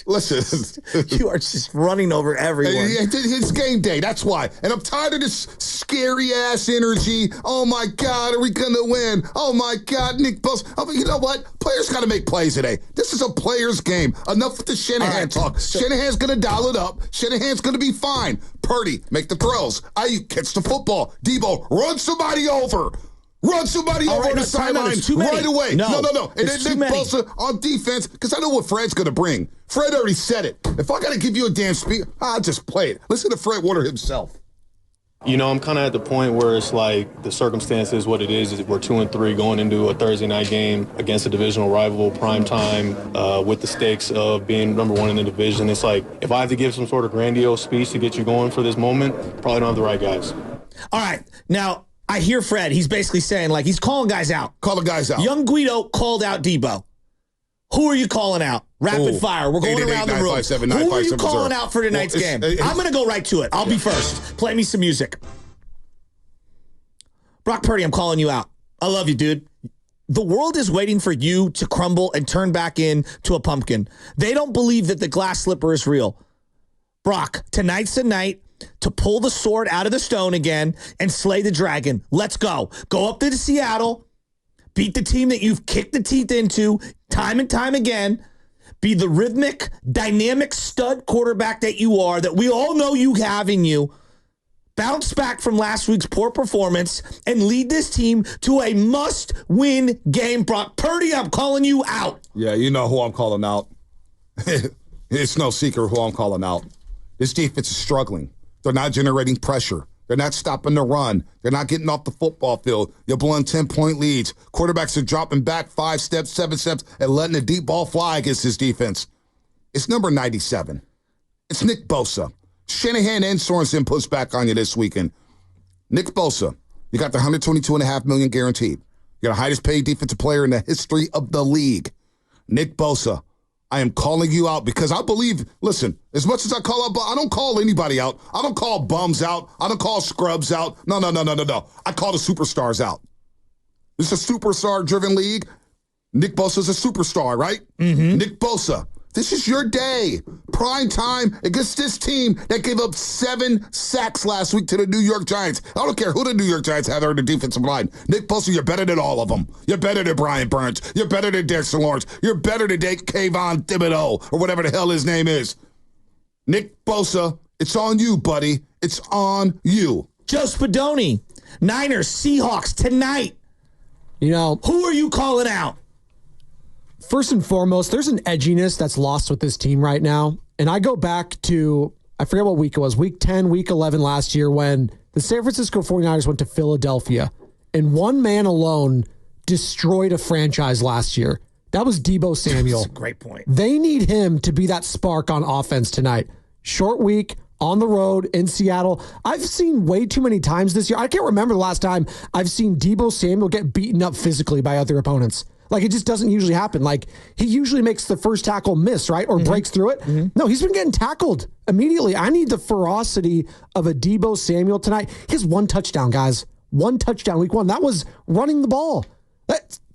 Listen. You are just running over everyone. It's game day. That's why. And I'm tired of this scary-ass energy. Oh, my God, are we going to win? Oh, my God, Nick Bosa. Oh, you know what? Players got to make plays today. This is a player's game. Enough with the Shanahan talk. Shanahan's going to dial it up. Shanahan's going to be fine. Purdy, make the throws. Ayuk, catch the football. Debo, run somebody over. Run somebody over the sideline right away. No. And then Nick Bosa on defense, because I know what Fred's going to bring. Fred already said it. If I got to give you a damn speech, I'll just play it. Listen to Fred Warner himself. You know, I'm kind of at the point where it's like the circumstance is what it is we're 2-3 going into a Thursday night game against a divisional rival, prime time, with the stakes of being number one in the division. It's like if I have to give some sort of grandiose speech to get you going for this moment, probably don't have the right guys. All right. Now, I hear Fred. He's basically saying, like, he's calling guys out. Calling guys out. Young Guido called out Debo. Who are you calling out? Rapid fire. We're going around the room. Who are you calling out for tonight's game? I'm going to go right to it. I'll be first. Play me some music. Brock Purdy, I'm calling you out. I love you, dude. The world is waiting for you to crumble and turn back into a pumpkin. They don't believe that the glass slipper is real. Brock, tonight's the night to pull the sword out of the stone again and slay the dragon. Let's go. Go up to Seattle. Beat the team that you've kicked the teeth into time and time again. Be the rhythmic, dynamic stud quarterback that you are, that we all know you have in you. Bounce back from last week's poor performance and lead this team to a must-win game. Brock Purdy, I'm calling you out. Yeah, you know who I'm calling out. It's no secret who I'm calling out. This defense is struggling. They're not generating pressure. They're not stopping the run. They're not getting off the football field. You're blowing 10-point leads. Quarterbacks are dropping back 5 steps, 7 steps, and letting the deep ball fly against this defense. It's number 97. It's Nick Bosa. Shanahan and Sorensen push back on you this weekend. Nick Bosa, you got the $122.5 million guaranteed. You're the highest paid defensive player in the history of the league. Nick Bosa, I am calling you out because I believe, listen, as much as I call out, I don't call anybody out. I don't call bums out. I don't call scrubs out. No. I call the superstars out. This is a superstar-driven league. Nick Bosa's a superstar, right? Mm-hmm. Nick Bosa, this is your day. Prime time against this team that gave up 7 sacks last week to the New York Giants. I don't care who the New York Giants have on the defensive line. Nick Bosa, you're better than all of them. You're better than Brian Burns. You're better than Dexter Lawrence. You're better than Kayvon Thibodeau or whatever the hell his name is. Nick Bosa, it's on you, buddy. It's on you. Joe Spadoni, Niners, Seahawks tonight. You know, who are you calling out? First and foremost, there's an edginess that's lost with this team right now. And I go back to, I forget what week it was, week 10, week 11 last year when the San Francisco 49ers went to Philadelphia and one man alone destroyed a franchise last year. That was Deebo Samuel. That's a great point. They need him to be that spark on offense tonight. Short week, on the road in Seattle. I've seen way too many times this year. I can't remember the last time I've seen Deebo Samuel get beaten up physically by other opponents. Like, it just doesn't usually happen. Like, he usually makes the first tackle miss, right? Or breaks through it. Mm-hmm. No, he's been getting tackled immediately. I need the ferocity of a Deebo Samuel tonight. He has 1 touchdown, guys. 1 touchdown week 1. That was running the ball.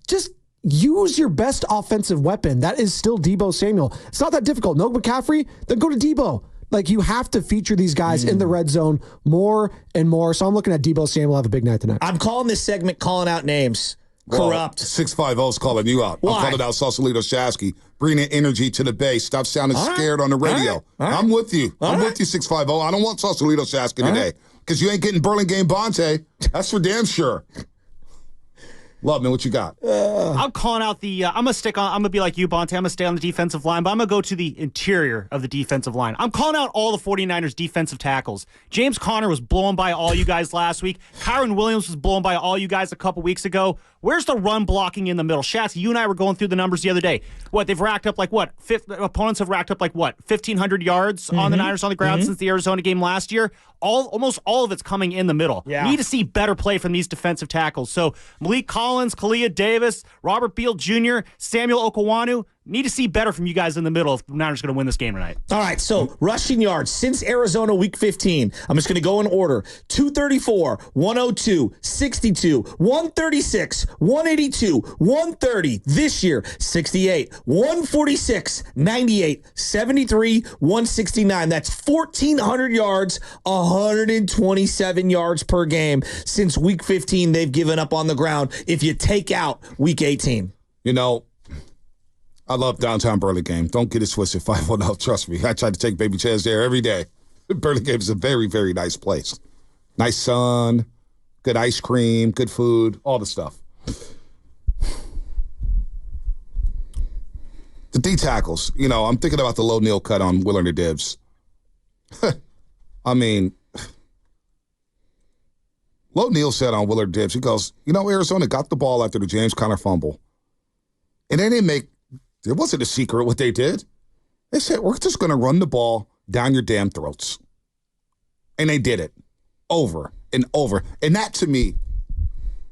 Just use your best offensive weapon. That is still Deebo Samuel. It's not that difficult. No McCaffrey, then go to Deebo. Like, you have to feature these guys in the red zone more and more. So I'm looking at Deebo Samuel have a big night tonight. I'm calling this segment Calling Out Names. Corrupt. 650's calling you out. Why? I'm calling out Sausalito Shasky. Bringing energy to the base. Stop sounding scared on the radio. All right. I'm with you. I'm with you, 650. I don't want Sausalito Shasky today because you ain't getting Burlingame Bonte. That's for damn sure. Love, man, what you got? I'm calling out the, I'm going to be like you, Bonte. I'm going to stay on the defensive line, but I'm going to go to the interior of the defensive line. I'm calling out all the 49ers defensive tackles. James Conner was blown by all you guys last week. Kyron Williams was blown by all you guys a couple weeks ago. Where's the run blocking in the middle? Shatsky, you and I were going through the numbers the other day. They've racked up opponents have racked up 1,500 yards on the Niners on the ground since the Arizona game last year. Almost all of it's coming in the middle. Yeah. We need to see better play from these defensive tackles. So Malik Collins, Kalia Davis, Robert Beal Jr., Samuel Okwonu, need to see better from you guys in the middle if the Niners are going to win this game tonight. All right, so rushing yards since Arizona week 15. I'm just going to go in order. 234, 102, 62, 136, 182, 130. This year, 68, 146, 98, 73, 169. That's 1,400 yards, 127 yards per game since week 15 they've given up on the ground if you take out week 18. You know, I love downtown Burlingame. Don't get it twisted. 510. Trust me. I try to take baby chairs there every day. Burlingame is a very, very nice place. Nice sun, good ice cream, good food, all the stuff. The D tackles. You know, I'm thinking about the low kneel cut on Willard and Dibbs. I mean, Low Neal said on Willard Dibbs, he goes, you know, Arizona got the ball after the James Conner fumble. And they didn't make, it wasn't a secret what they did. They said, we're just going to run the ball down your damn throats. And they did it over and over. And that, to me,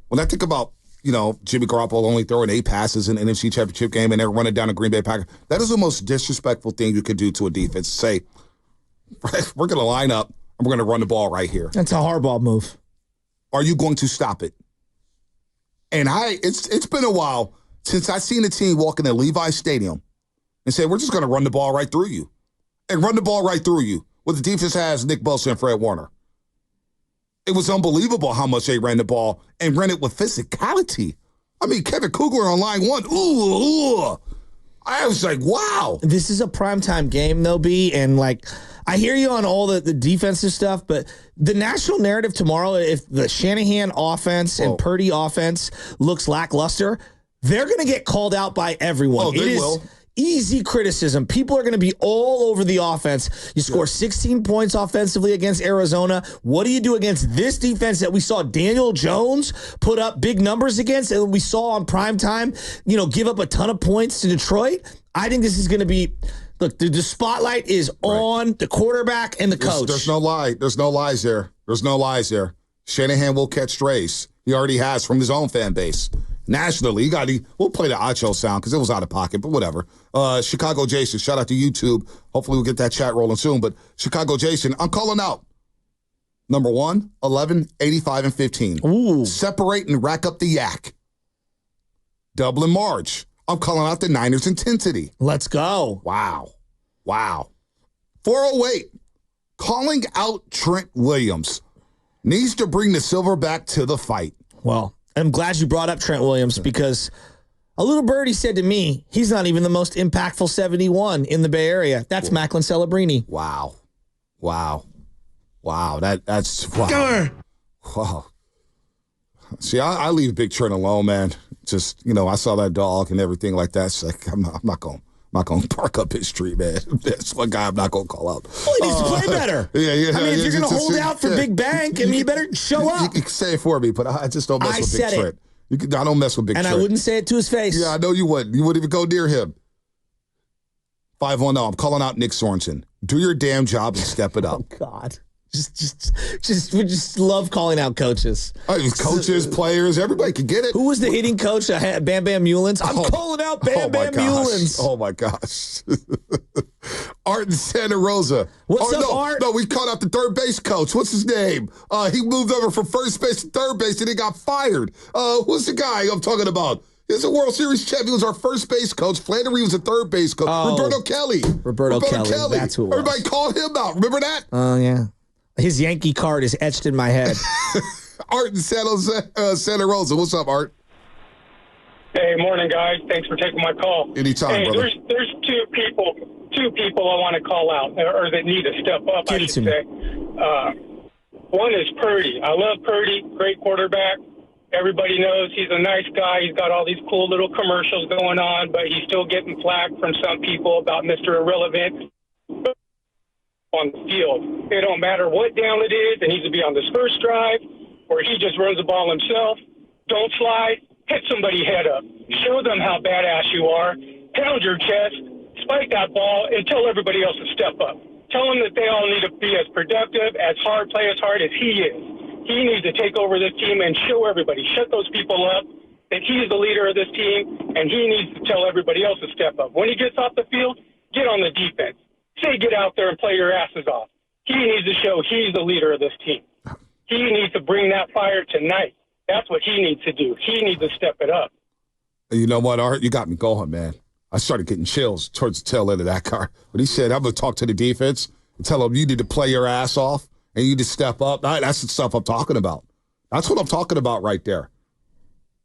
when I think about, you know, Jimmy Garoppolo only throwing 8 passes in the NFC Championship game and they're running down a Green Bay Packers, that is the most disrespectful thing you could do to a defense. Say, we're going to line up and we're going to run the ball right here. That's a hardball move. Are you going to stop it? And it's been a while since I've seen a team walk into Levi Stadium and say, we're just going to run the ball right through you. And run the ball right through you. What the defense has, Nick Bosa and Fred Warner. It was unbelievable how much they ran the ball and ran it with physicality. I mean, Kevin Kugler on line 1. Ooh. I was like, wow. This is a primetime game, though, B, and, like, I hear you on all the defensive stuff, but the national narrative tomorrow, if the Shanahan offense and Purdy offense looks lackluster, they're going to get called out by everyone. Oh, they will. Easy criticism. People are going to be all over the offense. You score 16 points offensively against Arizona. What do you do against this defense that we saw Daniel Jones put up big numbers against and we saw on primetime, you know, give up a ton of points to Detroit? I think this is going to be, look, the spotlight is on the quarterback and the coach. There's no lie. There's no lies there. There's no lies there. Shanahan will catch strays. He already has from his own fan base. Nationally, we'll play the Acho sound because it was out of pocket, but whatever. Chicago Jason, shout out to YouTube. Hopefully we'll get that chat rolling soon. But Chicago Jason, I'm calling out. Number 1, 11, 85, and 15. Ooh. Separate and rack up the yak. Double and march. I'm calling out the Niners' intensity. Let's go. Wow. 408, calling out Trent Williams. Needs to bring the Silverback to the fight. Well, I'm glad you brought up Trent Williams because a little birdie said to me, he's not even the most impactful 71 in the Bay Area. That's Macklin Celebrini. Wow. That's wow. Wow. See, I leave Big Trent alone, man. Just, you know, I saw that dog and everything like that. It's like, I'm not going to park up his tree, man. That's one guy I'm not going to call out. Well, he needs to play better. Yeah. I mean, if you're going to hold out for Big Bank, you better show up. You can say it for me, but I just don't mess with Big Trent. I don't mess with Big Trent. And I wouldn't say it to his face. Yeah, I know you wouldn't. You wouldn't even go near him. 510, I'm calling out Nick Sorensen. Do your damn job and step it up. Oh, God. We just love calling out coaches. Coaches, players, everybody can get it. Who was the hitting coach? Bam Bam Mullins. I'm calling out Bam Bam Mullins. Oh my gosh. Art in Santa Rosa. What's up, Art? No, we called out the third base coach. What's his name? He moved over from first base to third base and he got fired. Who's the guy I'm talking about? He's a World Series champion. He was our first base coach. Flannery was a third base coach. Roberto Kelly. Roberto Kelly. That's who it was. Everybody called him out. Remember that? Oh, yeah. His Yankee card is etched in my head. Art in Santa Rosa. What's up, Art? Hey, morning, guys. Thanks for taking my call. Anytime, brother. There's two people I want to call out, or that need to step up, I should say. One is Purdy. I love Purdy, great quarterback. Everybody knows he's a nice guy. He's got all these cool little commercials going on, but he's still getting flack from some people about Mr. Irrelevant on the field. It don't matter what down it is. It needs to be on this first drive where he just runs the ball himself. Don't slide. Hit somebody head up. Show them how badass you are. Pound your chest. Spike that ball and tell everybody else to step up. Tell them that they all need to be as productive, as hard, play as hard as he is. He needs to take over this team and show everybody. Shut those people up that he's the leader of this team, and he needs to tell everybody else to step up. When he gets off the field, get on the defense. Say get out there and play your asses off. He needs to show he's the leader of this team. He needs to bring that fire tonight. That's what he needs to do. He needs to step it up. You know what, Art? You got me going, man. I started getting chills towards the tail end of that car. When he said, I'm going to talk to the defense and tell them you need to play your ass off and you need to step up. That's the stuff I'm talking about. That's what I'm talking about right there.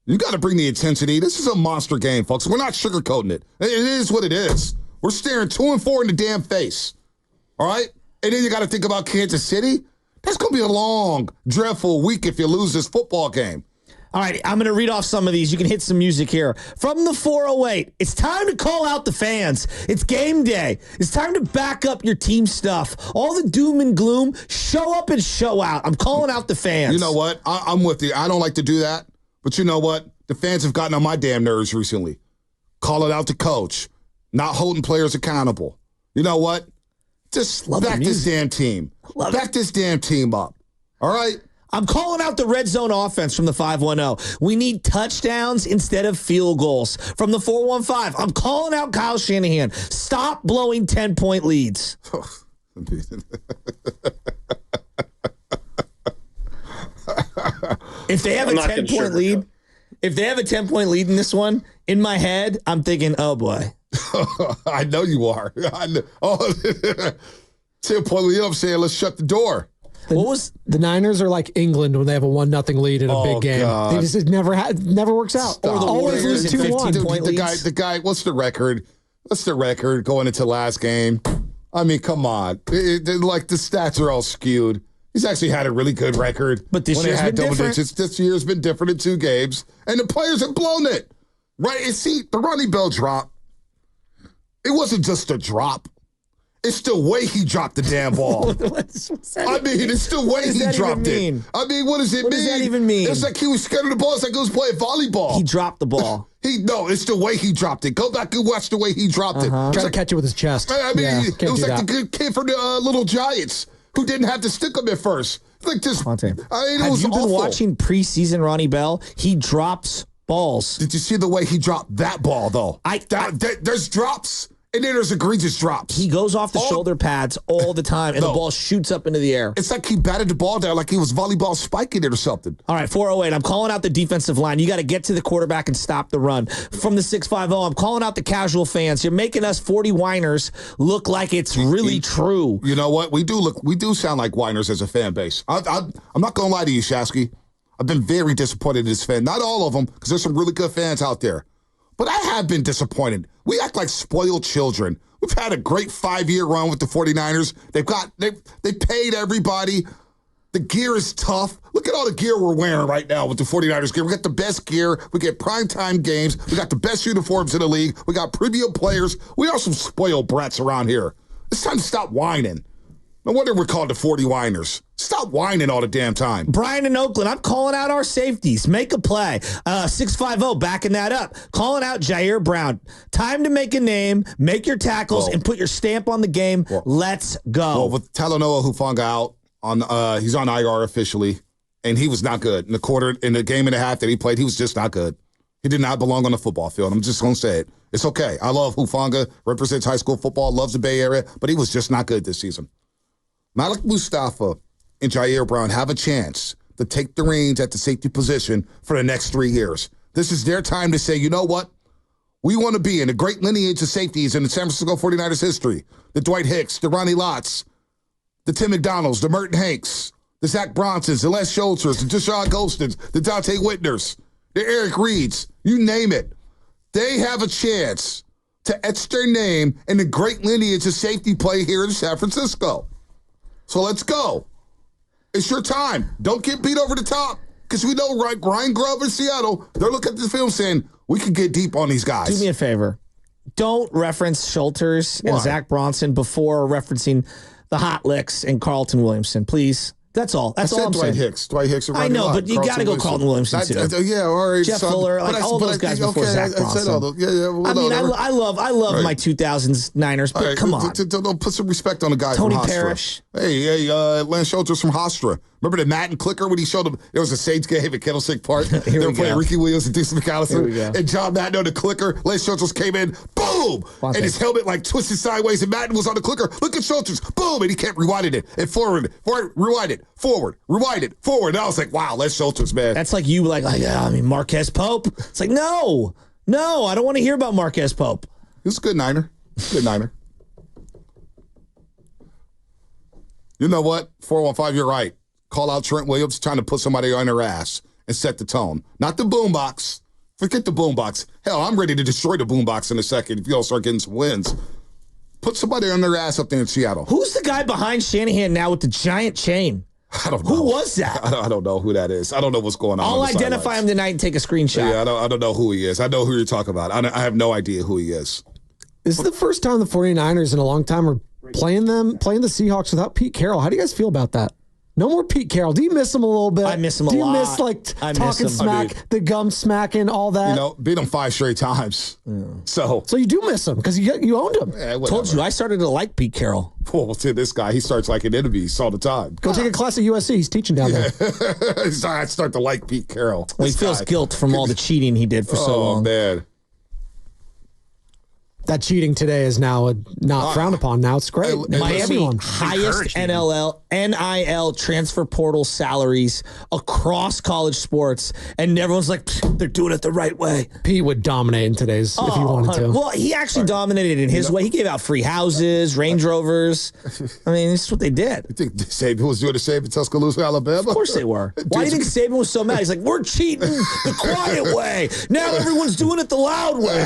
You got to bring the intensity. This is a monster game, folks. We're not sugarcoating it. It is what it is. We're staring 2-4 in the damn face. All right? And then you got to think about Kansas City. That's going to be a long, dreadful week if you lose this football game. All right, I'm going to read off some of these. You can hit some music here. From the 408, it's time to call out the fans. It's game day. It's time to back up your team stuff. All the doom and gloom, show up and show out. I'm calling out the fans. You know what? I'm with you. I don't like to do that. But you know what? The fans have gotten on my damn nerves recently. Calling out the coach. Not holding players accountable. You know what? Just back this damn team. Back this damn team up. All right? I'm calling out the red zone offense from the 510. We need touchdowns instead of field goals. From the 415, I'm calling out Kyle Shanahan. Stop blowing 10-point leads. If they have a 10-point lead, if they have a 10-point lead in this one, in my head, I'm thinking, oh boy. I know you are. I know. Oh, 10-point lead. I'm saying, let's shut the door. The Niners are like England when they have a 1-0 lead in a big game. God. They just it never works out. Or the always Warriors lose in 2-1. 15-point leads. The guy. What's the record? What's the record going into last game? I mean, come on. Like the stats are all skewed. He's actually had a really good record. But this year's been different. This year's been different in 2 games, and the players have blown it. Right? And see, the Ronnie Bell drop. It wasn't just a drop. It's the way he dropped the damn ball. It's the way he dropped it. I mean, what does it mean? What does that even mean? It's like he was scared of the ball. It's like he was playing volleyball. He dropped the ball. No, it's the way he dropped it. Go back and watch the way he dropped it. Try to catch it with his chest. I mean, it was like that. the good kid from the Little Giants who didn't have to stick him at first. Like this. Have it was you been awful. watching preseason Ronnie Bell? He drops balls. Did you see the way he dropped that ball, though? There's drops. And then there's egregious drops. He goes off the shoulder pads all the time, and the ball shoots up into the air. It's like he batted the ball down like he was volleyball spiking it or something. All right, 408, I'm calling out the defensive line. You got to get to the quarterback and stop the run. From the 650, I'm calling out the casual fans. You're making us 40 whiners look like it's really true. You know what? We do sound like whiners as a fan base. I'm not going to lie to you, Shasky. I've been very disappointed in this fan. Not all of them, because there's some really good fans out there. But I have been disappointed. We act like spoiled children. We've had a great 5-year run with the 49ers. They paid everybody. The gear is tough. Look at all the gear we're wearing right now with the 49ers gear. We got the best gear. We get primetime games. We got the best uniforms in the league. We got premium players. We are some spoiled brats around here. It's time to stop whining. No wonder we're called the 40 whiners. Stop whining all the damn time. Brian in Oakland, I'm calling out our safeties. Make a play. 650, backing that up. Calling out Jair Brown. Time to make a name, make your tackles, and put your stamp on the game. Let's go. Well, with Talanoa Hufanga out, he's on IR officially, and he was not good. In the game and a half that he played, he was just not good. He did not belong on the football field. I'm just going to say it. It's okay. I love Hufanga, represents high school football, loves the Bay Area, but he was just not good this season. Malik Mustafa and Jair Brown have a chance to take the reins at the safety position for the next 3 years. This is their time to say, you know what? We want to be in a great lineage of safeties in the San Francisco 49ers history. The Dwight Hicks, the Ronnie Lotts, the Tim McDonalds, the Merton Hanks, the Zach Bronsons, the Les Schultzers, the Deshaun Golstons, the Dante Whitners, the Eric Reeds, you name it. They have a chance to etch their name in the great lineage of safety play here in San Francisco. So let's go. It's your time. Don't get beat over the top. Because we know Ryan Grubb in Seattle, they're looking at the film saying, we can get deep on these guys. Do me a favor. Don't reference Schulters and Zach Bronson before referencing the Hot Licks and Carlton Williamson, please. That's all. That's all I'm Dwight saying. Hicks. Dwight Hicks. I know, but you got to go Carlton Williamson too. Yeah, all right. Jeff Fuller, all those guys before Zach Bronson. I mean, I love my 2000s Niners, but come on. Don't put some respect on the guy Tony from Hofstra. Parrish. Hey, Lance Schulters from Hofstra. Remember the Madden clicker when he showed them? There was a Saints game at Candlestick Park. They we were playing go. Ricky Williams and Deuce Here we McAllister. go. And John Madden on the clicker. Les Schultz came in. Boom! Bonte. And his helmet like twisted sideways, and Madden was on the clicker. Look at Schultz. Boom! And he kept rewinding it. And rewind it, forward. And I was like, wow, Les Schultz, man. That's like you, Marquez Pope. It's like, no, I don't want to hear about Marquez Pope. He was a good Niner. Good Niner. You know what? 415, you're right. Call out Trent Williams trying to put somebody on their ass and set the tone. Not the boombox. Forget the boombox. Hell, I'm ready to destroy the boombox in a second if you all start getting some wins. Put somebody on their ass up there in Seattle. Who's the guy behind Shanahan now with the giant chain? I don't know. Who was that? I don't know who that is. I don't know what's going on. I'll on the identify sidelines. him tonight and take a screenshot. Yeah, I don't know who he is. I know who you're talking about. I have no idea who he is. This is the first time the 49ers in a long time are playing the Seahawks without Pete Carroll. How do you guys feel about that? No more Pete Carroll. Do you miss him a little bit? I miss him a Do you lot. miss I miss talking him. smack, the gum smacking, all that? You know, beat him 5 straight times. So So you do miss him because you owned him. Told you, I started to like Pete Carroll. Well, to this guy, he starts liking enemies all the time. Go take a class at USC. He's teaching down there. I start to like Pete Carroll. Well, he This feels guy. guilt from all the cheating he did for so Oh, long. man. That cheating today is now not frowned upon. Now it's great. Hey, Miami, One. highest NIL transfer portal salaries across college sports, and everyone's like, they're doing it the right way. Pete would dominate in today's if he wanted to. Well, he actually dominated in his way. He gave out free houses, Range Rovers. I mean, this is what they did. You think Saban was doing the same in Tuscaloosa, Alabama? Of course they were. Why do you think Saban was so mad? He's like, we're cheating the quiet way. Now everyone's doing it the loud way.